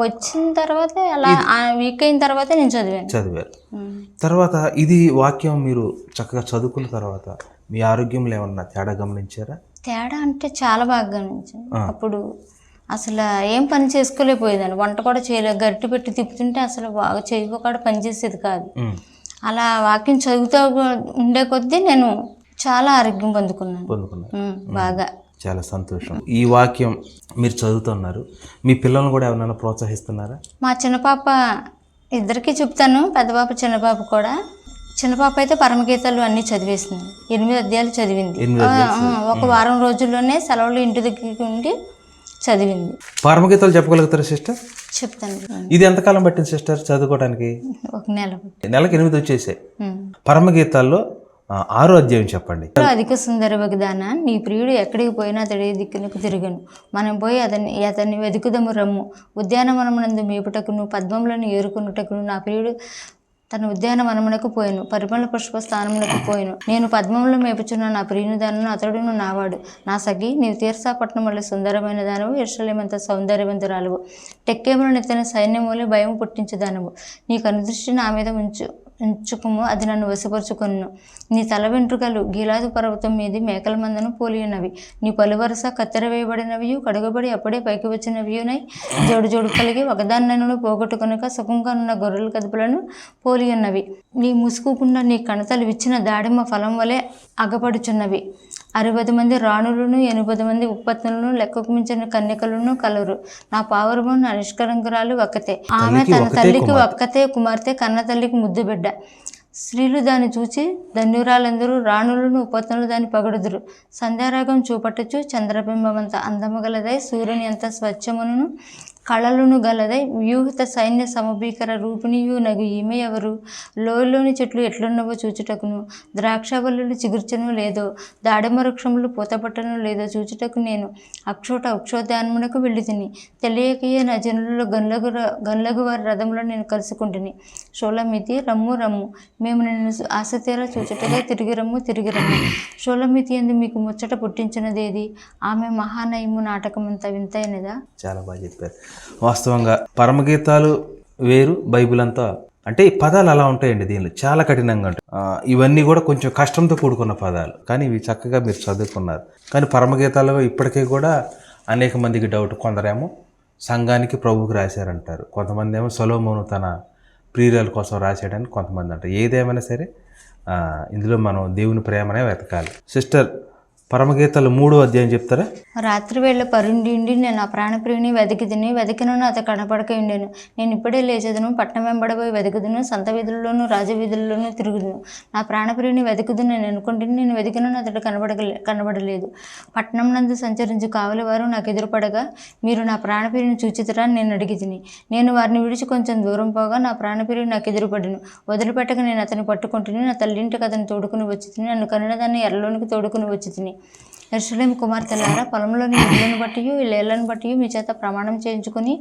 వచ్చిన తర్వాత అలా వీక్ అయిన తర్వాత నేను చదివారు. తర్వాత ఇది వాక్యం మీరు చక్కగా చదువుకున్న తర్వాత మీ ఆరోగ్యంలో ఏమన్నా తేడా గమనించారా? తేడా అంటే చాలా బాగా గమనించాను. అప్పుడు అసలు ఏం పని చేసుకోలేకపోయేదాన్ని, వంట కూడా చేయలేదు. గట్టి పెట్టి తిప్పుతుంటే అసలు బాగా చేయకుండా పనిచేసేది కాదు. అలా వాక్యం చదువుతూ ఉండే కొద్దీ నేను చాలా ఆరోగ్యం పొందుకున్నాను బాగా. చాలా సంతోషం. ఈ వాక్యం మీరు చదువుతున్నారు, మీ పిల్లలను కూడా ఎవరైనా ప్రోత్సహిస్తున్నారా? మా చిన్నపాప ఇద్దరికి చెప్తాను, పెద్ద పాప చిన్న పాప కూడా. చిన్న పాప అయితే పరమగీతాలు అన్నీ చదివేసింది, 8 అధ్యాయాలు చదివింది. ఒక వారం రోజుల్లోనే సెలవులు ఇంటి దగ్గరికి ఉండి చదివింది. పరమగీతాలు చెప్పగలుగుతారా సిస్టర్? చెప్తాను. ఇది ఎంతకాలం పట్టింది సిస్టర్ చదువుకోవడానికి? 1 నెల. నెలకు 8 వచ్చేసాయి. పరమగీతాల్లో 6వ అధ్యాయం చెప్పండి. అధిక సుందర వగదాన నీ ప్రియుడు ఎక్కడికి పోయినా అతడి దిక్కునకు తిరగను. మనం పోయి అతన్ని వెతుకుదము రమ్ము. ఉద్యానవనమునందు మేపుటకును పద్మములను ఏరుకున్నటకును నా ప్రియుడు తన ఉద్యానవనమునకు పోయెను, పరిమళ పుష్ప స్థానమునకు పోయెను. నేను పద్మములు మేపుచున్న నా ప్రియుని దానను అతడును నావాడు. నా సఖి, నీవు తీర్సాపట్నం వల్ల సుందరమైన దానవు, యెరూషలేమంత సౌందర్యవంతురాలువు. టెక్కేములను ఎత్తిన సైన్యములే భయం పుట్టించేదానవు. నీ కనుదృష్టి నా మీద ఉంచుకుము, అది నన్ను వశపరుచుకొను. నీ తల వెంట్రుకలు గీలాదు పర్వతం మీది మేకల మందను పోలి ఉన్నవి. నీ పలువరస కత్తెర వేయబడినవియు కడుగబడి అప్పుడే పైకి వచ్చినవియునై జోడు జోడు కలిగి ఒకదాన్నను పోగొట్టుకొనక సుఖంగా ఉన్న గొర్రెల కదుపులను పోలి ఉన్నవి. నీ ముసుకుకుండా నీ కణతలు విచ్చిన దాడిమ్మ ఫలం వలె అగపడుచున్నవి. 60 మంది రాణులను 80 మంది ఉపపత్నులను లెక్కకు మించిన కన్యకలను కలరు. నా పావురము నా నిష్కలంకురాలు ఒక్కతే. ఆమె తన తల్లికి ఒక్కతే కుమార్తె, కన్న తల్లికి ముద్దు బిడ్డ. స్త్రీలు దాన్ని చూచి ధన్యురాలందరూ, రాణులను ఉపపత్నులు దాన్ని పొగడుదురు. సంధ్యారాగం చూపట్టచ్చు, చంద్రబింబమంత అందము గలదై, సూర్యుని అంత స్వచ్ఛమును కళలను గలదై, వ్యూహిత సైన్య సమభీకర రూపిణియు నగు ఈమె ఎవరు? లోయలోని చెట్లు ఎట్లున్నవో చూచుటకును, ద్రాక్షవల్లులు చిగుర్చను లేదో, దాడిమ వృక్షములు పూతపట్టను లేదో చూచుటకు నేను అక్షోద్యానమునకు వెళ్ళి తిని. తెలియకయే నా జనులలో గనులగు వారి రథంలో నేను కలుసుకుంటుని. షోలమితి, రమ్ము రమ్ము, మేము నిన్ను ఆశతీరా చూచుటగా తిరిగి రమ్ము. షోలమితి ఎందు మీకు ముచ్చట పుట్టించినదేది? ఆమె మహానయము నాటకమంతా వింతైనదా? చాలా బాగా చెప్పారు. వాస్తవంగా పరమగీతాలు వేరు, బైబిల్ అంతా అంటే ఈ పదాలు అలా ఉంటాయండి. దీనిలో చాలా కఠినంగా ఉంటాయి. ఇవన్నీ కూడా కొంచెం కష్టంతో కూడుకున్న పదాలు, కానీ ఇవి చక్కగా మీరు చదువుకున్నారు. కానీ పరమగీతాలు ఇప్పటికీ కూడా అనేక మందికి డౌట్. కొందరేమో సంఘానికి ప్రభువుకి రాశారంటారు, కొంతమంది ఏమో సొలొమోను తన ప్రియురాల కోసం రాశాడని కొంతమంది అంటారు. ఏదేమైనా సరే ఇందులో మనం దేవుని ప్రేమనే వెతకాలి. సిస్టర్, పరమగీతాలు 3వ అధ్యాయం చెప్తారా? రాత్రి వేళ పరుండి నేను ఆ ప్రాణప్రియుని వెతికినను అత కనపడక ఉండేను. నేను ఇప్పుడే లేచెదను, పట్టణం వెంబడబోయి వెతుకుదును, సంత వీధుల్లోనూ రాజవీధుల్లోనూ తిరుగుదును. నా ప్రాణప్రియుని వెతుకుదు నేను అనుకుంటుని, నేను వెతికినను అతడు కనబడలేదు. పట్టణం నందు సంచరించు కావలి వారు నాకు ఎదురుపడగా, మీరు నా ప్రాణప్రియుని చూచితరా అని నేను అడిగి తిని. నేను వారిని విడిచి కొంచెం దూరం పోగా నా ప్రాణప్రియుడు నాకు ఎదురుపడను. వదిలిపెట్టక నేను అతన్ని పట్టుకుంటుని, నా తల్లింటికి అతను తోడుకుని వచ్చి తిని, నన్ను కనిన దాన్ని ఎర్రలోనికి తోడుకుని వచ్చి తిని. యెరూషలేము కుమార్తెలారా, పొలంలోని ఇళ్ళను బట్టి ఇళ్ళను బట్టి మీ చేత ప్రమాణం చేయించుకొని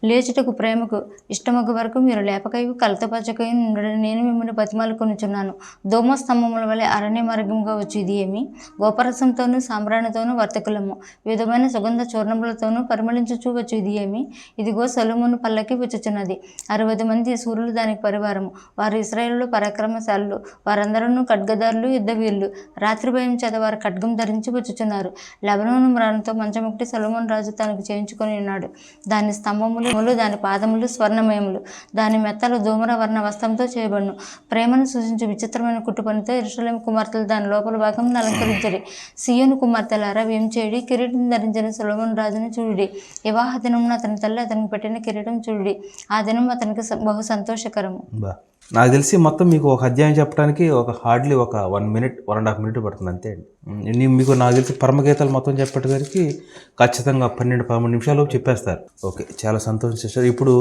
లేచుటకు ప్రేమకు ఇష్టమగు వరకు మీరు లేపకయు కలతపరచకయు ఉండడం నేను మిమ్మల్ని బతిమాలుకొనుచున్నాను. దోమ స్తంభముల వలె అరణ్య మార్గంగా వచ్చి ఇది ఏమి? గోపరసంతోనూ సాంబ్రాణితోనూ వర్తకులము, విధమైన సుగంధ చూర్ణములతోనూ పరిమళించుచూ వచ్చి ఇది ఏమి? ఇదిగో సొలొమోను పల్లకి వచ్చుచున్నది. 60 మంది సూర్యులు దానికి పరివారము. వారు ఇశ్రాయేలులో పరాక్రమశాలులు, వారందరూ ఖడ్గదారులు, యుద్ధవీరులు. రాత్రి భయం చేత వారు ఖడ్గం ధరించి వచ్చుచున్నారు. లెబనోను మ్రానుతో మంచమొకటి సొలొమోను రాజు తనకు చేయించుకొని ఉన్నాడు. దాని స్తంభములు, దాని పాదములు స్వర్ణమయములు, దాని మెత్తలు ధూమ్ర వర్ణ వస్త్రంతో చేయబడును. ప్రేమను సూచించు విచిత్రమైన కుట్టు పనితో యెరూషలేము కుమార్తెలు దాని లోపల భాగం అలంకరించడి. సీయోను కుమార్తెలారా, వేం చేయడి, కిరీటం ధరించిన సొలొమోను రాజును చూడుడి. వివాహ దినమున అతని తల్లి అతనికి పెట్టిన కిరీటం చూడుడి. ఆ దినం అతనికి బహు సంతోషకరము. నాకు తెలిసి మొత్తం మీకు ఒక అధ్యాయం చెప్పడానికి హార్డ్లీ ఒక 1 minute 1.5 minutes పడుతుంది అంతే అండి. మీకు నాకు తెలిసి పరమగీతాలు మొత్తం చెప్పేసరికి ఖచ్చితంగా 12-13 నిమిషాలు చెప్పేస్తారు. ఓకే, చాలా సంతోషం సిస్టర్. ఇప్పుడు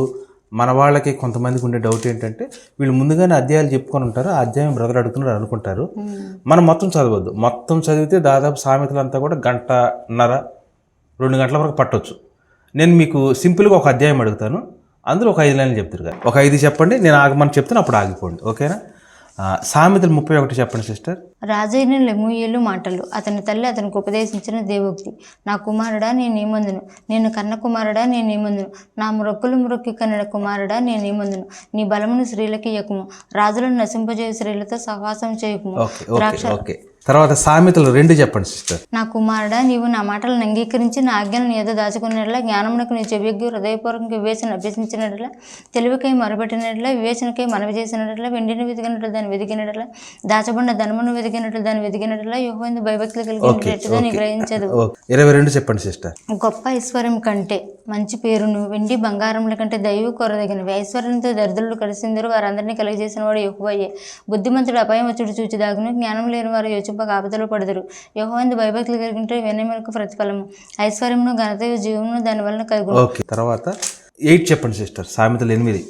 మన వాళ్ళకి కొంతమందికి ఉండే డౌట్ ఏంటంటే, వీళ్ళు ముందుగానే అధ్యాయాలు చెప్పుకొని ఉంటారు, ఆ అధ్యాయం బ్రదర్ అడుగుతున్నారు అనుకుంటారు. మనం మొత్తం చదవద్దు. మొత్తం చదివితే దాదాపు సామెతలంతా కూడా 1.5 2 గంటల వరకు పట్టవచ్చు. నేను మీకు సింపుల్గా ఒక అధ్యాయం అడుగుతాను, అందులో ఒక 5 లైన్లు చెప్తారు కదా, ఒక 5 చెప్పండి, నేను ఆగమని చెప్తాను, అప్పుడు ఆగిపోండి. ఓకేనా? సామెతలు 31 చెప్పండి సిస్టర్. రాజైన లెమూయేలు మాటలు. అతని తల్లి అతనికి ఉపదేశించిన దేవోక్తి. నా కుమారుడా నేనేమందును, నేను కన్న కుమారుడా నేనేమందును, నా మ్రొక్కి కన్న కుమారుడా నేనేమందును. నీ బలమును స్త్రీలకి ఇయ్యకుము, రాజులను నశింపజేయ స్త్రీలతో సహవాసం చేయకుము. తర్వాత సామెతలు 2 చెప్పండి సిస్టర్. నా కుమారుడా, నీవు నా మాటలను అంగీకరించి నా ఆజ్ఞను నీ ఎదుట దాచుకునేట్లా, జ్ఞానమునకు నీ చెవియొగ్గి హృదయపూర్వక వివేచన అభ్యసించినట్లా, తెలివికై మొరపెట్టినట్లా, వివేచనకై మనవి చేసినట్లా, వెండిని వెతికినట్లు దాన్ని వెతికినట్లా, దాచబడిన ధనమును వెతికినట్లు దాన్ని వెతికినట్లా, యెహోవాయందు భయభక్తులు కలిగినట్లుగా నీ గ్రహించదు. 22 చెప్పండి సిస్టర్. గొప్ప ఐశ్వర్యం కంటే మంచి పేరును, వెండి బంగారముల కంటే దైవ కోరదగినవి. ఐశ్వర్యంతో దరిద్రులు కలిసిందరు, వారందరినీ కలిగజేసిన వాడు యెహోవాయే. బుద్ధిమంతుడు అపాయం వచ్చుడు చూచి దాగును, జ్ఞానం లేని వారు యోచింపక ఆపదలో పడదురు. యెహోవాయందు భయభక్తులు కలిగింటే వినయమునకు ప్రతిఫలము, ఐశ్వర్యమును ఘనతయు జీవమును దాని వలన కలుగును. తర్వాత 8 చెప్పండి సిస్టర్. సామెతలు 8.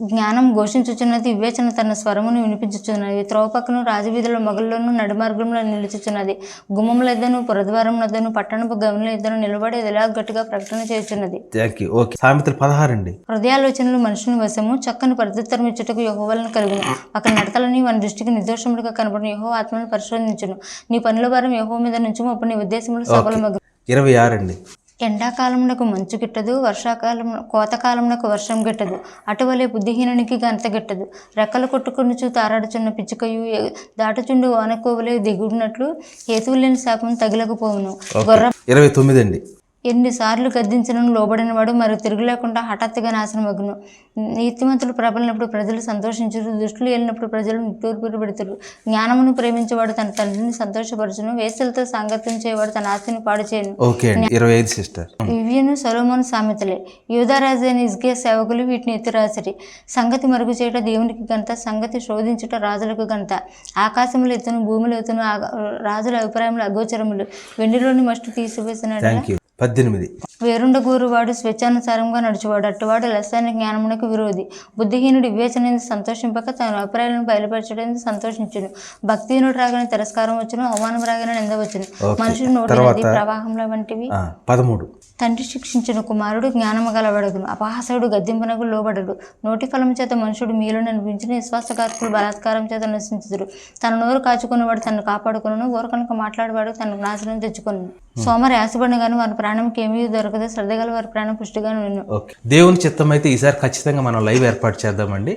జ్ఞానం ఘోషించుచున్నది, వివేచన తన స్వరమును వినిపించుచున్నది. త్రోవ పక్కను రాజవీధిలో మొగల్లోనూ నడిమార్గంలో నిలుచుచున్నది. గుమ్మముల ఎద్దను, పురద్వారం వద్దను, పట్టణపు గమనుల ఎద్దను నిలబడి ఎలా గట్టిగా ప్రకటన చేయుచున్నది. ఓకే. సామెతలు 16 అండి. హృదయాలోచనలు మనుషుని వశము, చక్కని ప్రత్యుత్తరం ఇచ్చుటకు యెహోవాలను కలుగును. అక్కడ నడతలని వాని దృష్టికి నిర్దోషములుగా కనబడిన యెహోవా ఆత్మను పరిశోధించును. నీ పనుల భారం యెహోవా మీద నుంచుము, అప్పుడు నీ ఉద్దేశములు సఫలమగు. 26 అండి. ఎండాకాలమునకు మంచు గిట్టదు, కోతకాలమునకు వర్షం గిట్టదు. అటువలే బుద్ధిహీనునికి గంత గిట్టదు. రెక్కలు కొట్టుకొనుచు తారాడుచున్న పిచ్చుకయు దాటుచుండు వానకోవలే దిగుడినట్లు హేతువు లేని శాపం తగిలకపోవును. 29 అండి. ఎన్నిసార్లు గద్దించను లోబడిన వాడు మరి తిరుగులేకుండా హఠాత్తుగా నాశనమగును. నీతిమంతులు ప్రబలినప్పుడు ప్రజలు సంతోషించురు, దుష్టులు వెళ్ళినప్పుడు ప్రజలు నిట్టూర్పులు పెడతారు. జ్ఞానమును ప్రేమించేవాడు తన తండ్రిని సంతోషపరచును, వేసలతో సాంగత్యం చేయవాడు తన ఆస్తిని పాడు చేయను. 25 సిస్టర్. ఇవియును సొలొమోను సామెతలే. యూదారాజు అయిన హిజ్కియా సేవకులు వీటిని ఎత్తురాసిరి. సంగతి మరుగు చేయట దేవునికి గంట, సంగతి శోధించుట రాజులకు గంట. ఆకాశములు ఎత్తును, భూములు ఎత్తును, రాజుల అభిప్రాయములు అగోచరములు. వెండిలోని మస్టు తీసివేసిన 18. వేరుండగూరు వాడు స్వేచ్ఛానుసారంగా నడుచువాడు, అట్టువాడు లెస్సైన జ్ఞానమునకు విరోధి. బుద్ధిహీనుడు వివేచన సంతోషింపక తన అభిప్రాయాలను బయలుపరచడం సంతోషించును. భక్తిహీనుడు రాగానే తిరస్కారం వచ్చును, అవమానం రాగానే నింద వచ్చును. మనుషుడు నోటి నది ప్రవాహంలో వంటివి. 13. తండ్రి శిక్షించిన కుమారుడు జ్ఞానము గలవడగును, అపహాసకుడు గద్దింపునకు లోబడడు. నోటి ఫలం చేత మనుషుడు మీలను అనిపించిన, విశ్వాసఘాతకులు బలాత్కారం చేత నశించుదురు. తన నోరు కాచుకున్నవాడు తనను కాపాడుకును, ఊరకనుక మాట్లాడేవాడు తనకు నాశనం తెచ్చుకును. సోమరి ఆశపడిన గాను వారి ప్రాణంకి ఏమీ దొరకదు, శ్రద్ధ గల వారి ప్రాణం పుష్టిగాను విను. దేవుని చిత్తం అయితే ఈసారి ఖచ్చితంగా మనం లైవ్ ఏర్పాటు చేద్దామండి.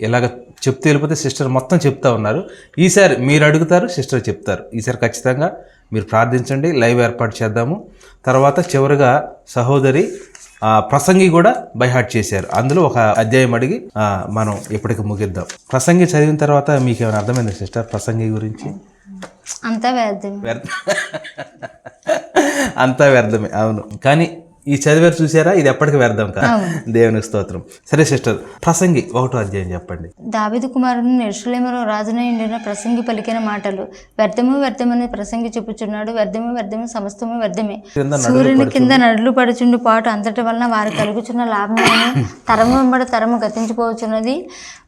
ఇలాగ చెప్తూ వెళ్ళిపోతే సిస్టర్ మొత్తం చెప్తా ఉన్నారు. ఈసారి మీరు అడుగుతారు, సిస్టర్ చెప్తారు. ఈసారి ఖచ్చితంగా మీరు ప్రార్థించండి, లైవ్ ఏర్పాటు చేద్దాము. తర్వాత చివరిగా సహోదరి ప్రసంగి కూడా బైహార్ట్ చేశారు. అందులో ఒక అధ్యాయం అడిగి మనం ఎప్పటికీ ముగిద్దాం. ప్రసంగి చదివిన తర్వాత మీకు ఏమైనా అర్థమైంది సిస్టర్ ప్రసంగి గురించి? అంతా వ్యర్థమే. అంతా వ్యర్థమే, అవును. కానీ ఈ చదివారు చూసారా, ఇది ఎప్పటికీ వ్యర్థం కాదు. దేవునికి స్తోత్రం. సరే సిస్టర్, ప్రసంగి 1వ అధ్యాయం చెప్పండి. దావీదు కుమారుడు యెరూషలేములో రాజునై ఉండిన ప్రసంగి పలికిన మాటలు. వ్యర్థము వ్యర్థమని ప్రసంగి చెప్పుచున్నాడు, వ్యర్థము వ్యర్థము సమస్తము వ్యర్థమే. సూర్యుని కింద నడులు పడుచుండు పాటు అంతటి వలన వారు కలుగుచున్న లాభమేమో. తరము వెంబడి తరము గతించిపోవచ్చున్నది,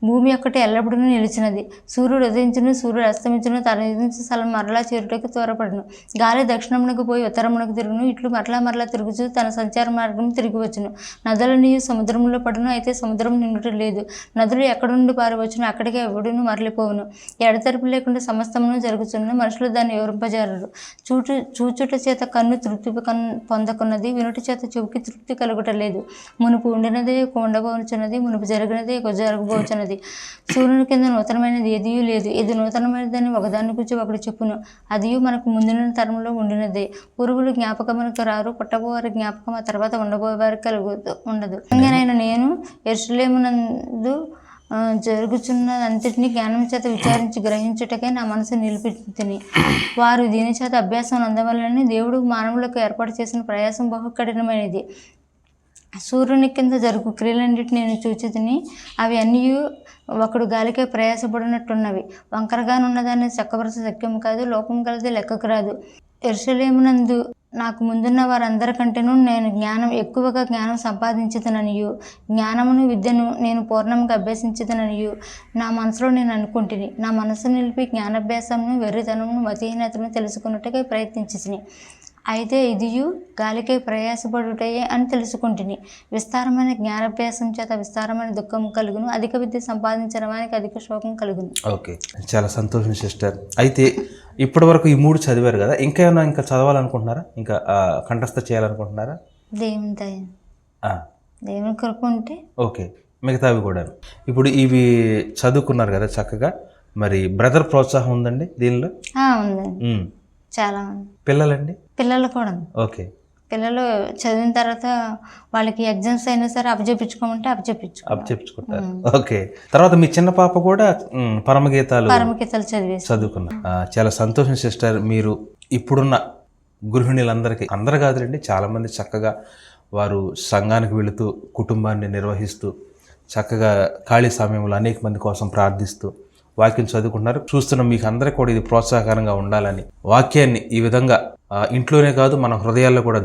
భూమి ఒక్కటి ఎల్లప్పుడూ నిలిచినది. సూర్యుడు ఉదయించును, సూర్యుడు అస్తమించును, తన నిలిచిన స్థలం మరలా చేరుటకు త్వరపడును. గాలి దక్షిణమునకు పోయి ఉత్తరమునకు తిరుగును, ఇట్లు మరలా తిరుగుచు తన సంచార మార్గం తిరిగి వచ్చును. నదులని సముద్రంలో పడును, అయితే సముద్రం నిండుట లేదు. నదులు ఎక్కడ నుండి పారవచ్చును, అక్కడికి ఎవడును మరలిపోవును. ఎడతెరపు లేకుండా సమస్తమును జరుగుచున్న, మనుషులు దాన్ని వివరింపజారరు. చూచుట చేత కన్ను తృప్తి పొందకున్నది, వినుట చేత చెవికి తృప్తి కలుగుట లేదు. మునుపు ఉండినదే ఉండబోచున్నది, మునుపు జరిగినదే జరగబోచున్నది. సూర్యుని కింద నూతనమైనది ఏదియూ లేదు. ఇది నూతనమైనదని ఒకదాన్ని గురించి ఒకడు చెప్పును, అదియు మనకు ముందున్న తరంలో ఉండినదే. పూర్వులు జ్ఞాపకమునకు రారు, పుట్టబోవారి జ్ఞాపకం ఆ తర్వాత ఉండబోయే వారికి ఉండదు. నేను యెరూషలేమునందు జరుగుచున్నదంతటినీ జ్ఞానం చేత విచారించి గ్రహించుటకే నా మనసు నిలిపితిని. వారు దీని చేత అభ్యాసం అందవలని దేవుడు మానవులకు ఏర్పాటు చేసిన ప్రయాసం బహు కఠినమైనది. సూర్యుని కింద జరుగు క్రియలన్నిటిని నేను చూచితిని, అవి అన్నీ ఒకడు గాలికే ప్రయాసపడినట్టున్నవి. వంకరగానున్నదాన్ని చక్కబరచ శక్యం కాదు, లోపం కలది లెక్కకు రాదు. యెరూషలేమునందు నాకు ముందున్న వారందరికంటేనూ నేను ఎక్కువగా జ్ఞానం సంపాదించుదననియు, జ్ఞానమును విద్యను నేను పూర్ణంగా అభ్యసించుదననియు నా మనసులో నేను అనుకుంటుని. నా మనసు నిలిపి జ్ఞానాభ్యాసమును వెర్రితనమును మతిహీనతను తెలుసుకున్నట్టుగా ప్రయత్నించితిని. అయితే ఇదియు గాలికే ప్రయాసపడుటయే అని తెలుసుకుంటుని. విస్తారమైన జ్ఞానాభ్యాసం చేత విస్తారమైన దుఃఖం కలుగును, అధిక విద్య సంపాదించిన వానికి అధిక శోకం కలుగును. ఓకే, చాలా సంతోషం సిస్టర్. అయితే ఇప్పటి వరకు ఈ 3 చదివారు కదా, ఇంకా చదవాలనుకుంటున్నారా? ఇంకా కంఠస్థ చేయాలనుకుంటున్నారా? దేవుని కృప ఓకే, మిగతావి కూడా. ఇప్పుడు ఇవి చదువుకున్నారు కదా చక్కగా, మరి బ్రదర్ ప్రోత్సాహం ఉందండి దీనిలో? ఉందండి, చాలా ఉంది. పిల్లలండి? పిల్లలు కూడా. ఓకే, పిల్లలు చదివిన తర్వాత వాళ్ళకి ఎగ్జామ్స్ అయినా సరే అప్పచెప్పించుకోమంటే అప్పచెప్పించుకుంటారు. ఓకే, తర్వాత మీ చిన్న పాప కూడా పరమగీతాలు చదువుకున్నారు. చాలా సంతోషం సిస్టర్. మీరు ఇప్పుడున్న గృహిణులందరికీ, అందరు కాదులేండి, చాలామంది చక్కగా వారు సంఘానికి వెళుతూ కుటుంబాన్ని నిర్వహిస్తూ చక్కగా ఖాళీ సమయంలో అనేక మంది కోసం ప్రార్థిస్తూ వాక్యం చదువుకుంటున్నారు. చూస్తున్న మీకు అందరికీ కూడా ఇది ప్రోత్సాహకరంగా ఉండాలని, వాక్యాన్ని ఈ విధంగా ఇంట్లోనే కాదు మన హృదయాల్లో కూడా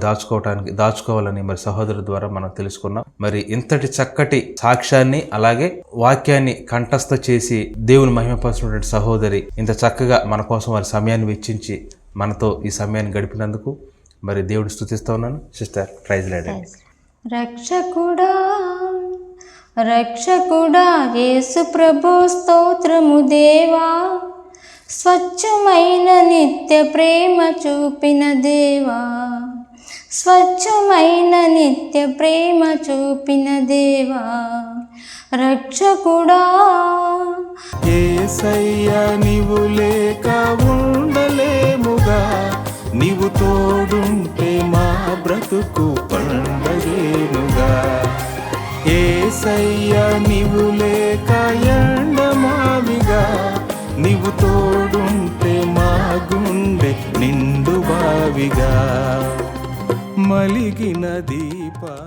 దాచుకోవాలని మరి సహోదరు ద్వారా మనం తెలుసుకున్నాం. మరి ఇంతటి చక్కటి సాక్ష్యాన్ని అలాగే వాక్యాన్ని కంఠస్థ చేసి దేవుని మహిమపరుస్తున్నటువంటి సహోదరి ఇంత చక్కగా మన కోసం వారి సమయాన్ని వెచ్చించి మనతో ఈ సమయాన్ని గడిపినందుకు మరి దేవుడు స్తుతిస్తూ ఉన్నాను. Sister praise Lord. రక్షకుడా రక్షకుడా యేసు ప్రభు స్తోత్రము దేవా, స్వచ్ఛమైన నిత్య ప్రేమ చూపిన దేవా, స్వచ్ఛమైన నిత్య ప్రేమ చూపిన దేవా, రక్షకుడా. యేసయ్యా నీవు లేక ఉండలేముగా, నీవు తోడుంటే మా బ్రతుకు పండగేనుగా. యేసయ్యా నీవు లేక ఎండమావిగా, నీవు తోడుంటే మా గుండె నిండు బావిగా మలిగిన దీప